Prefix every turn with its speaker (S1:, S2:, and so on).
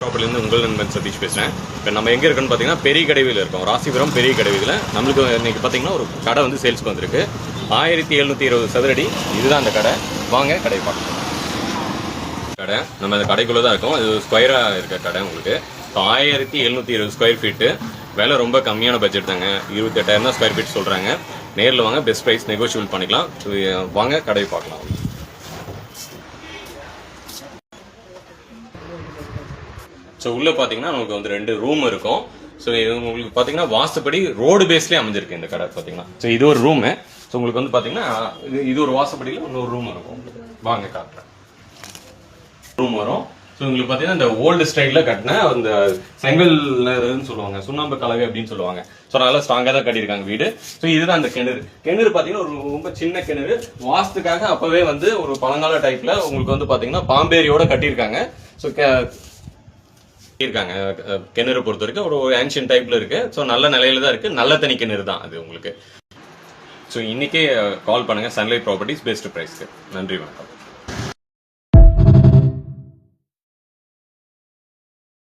S1: ப்ராப்பர்ட்டிலேருந்து உங்கள் நண்பன் சதீஷ் பேசுகிறேன். இப்போ நம்ம எங்கே இருக்குன்னு பார்த்தீங்கன்னா பெரிய கடைவில் இருக்கோம். ராசிபுரம் பெரிய கடைவில் நம்மளுக்கு இன்றைக்கி பார்த்தீங்கன்னா ஒரு கடை வந்து சேல்ஸ்க்கு வந்திருக்கு. 1720 சதுரடி. இதுதான் அந்த கடை. வாங்க கடை பார்க்கலாம். கடை நம்ம அந்த கடைக்குள்ளே தான் இருக்கோம். இது ஸ்கொயராக இருக்க கடை உங்களுக்கு. இப்போ 1720 ஸ்கொயர் ஃபீட்டு. விலை ரொம்ப கம்மியான பட்ஜெட் தாங்க. 28,000 தான் ஸ்கொயர் ஃபீட் சொல்கிறாங்க. நேரில் வாங்க, பெஸ்ட் ப்ரைஸ் நெகோஷியபிள் பண்ணிக்கலாம். வாங்க கடையை பார்க்கலாம். ஸோ உள்ளே பார்த்தீங்கன்னா நமக்கு வந்து 2 ரூம் இருக்கும். ஸோ இது உங்களுக்கு பார்த்தீங்கன்னா வாஸ்துப்படி ரோடு பேஸ்லேயே அமைஞ்சிருக்கு இந்த கடை பார்த்தீங்கன்னா. ஸோ இது ஒரு ரூமு. ஸோ உங்களுக்கு வந்து பார்த்தீங்கன்னா இது ஒரு வாசப்படியில் இன்னொரு ரூம் இருக்கும். வாங்க காட்டுறேன். ரூம் வரும். ஸோ உங்களுக்கு பார்த்தீங்கன்னா இந்த ஓல்டு ஸ்டைலில் கட்டின அந்த செங்கல்னு சொல்லுவாங்க, சுண்ணாம்பு கலவை அப்படின்னு சொல்லுவாங்க. ஸோ நல்லா ஸ்ட்ராங்காக தான் கட்டியிருக்காங்க வீடு. ஸோ இதுதான் அந்த கிணறு பார்த்தீங்கன்னா ஒரு ரொம்ப சின்ன கிணறு. வாஸ்துக்காக அப்பவே வந்து ஒரு பழங்கால டைப்ல உங்களுக்கு வந்து பார்த்தீங்கன்னா பாம்பேரியோட கட்டியிருக்காங்க. ஸோ இருக்காங்க கிணறு பொறுத்த வரைக்கும் ஒரு ஆன்ஷியன் டைப்ல இருக்கு. ஸோ நல்ல நிலையில தான் இருக்கு. நல்ல தனி கிணறு தான் அது உங்களுக்கு. ஸோ இன்னைக்கே கால் பண்ணுங்க. சன்லைட் ப்ராப்பர்ட்டிஸ் பெஸ்ட் பிரைஸ்க்கு. நன்றி, வணக்கம்.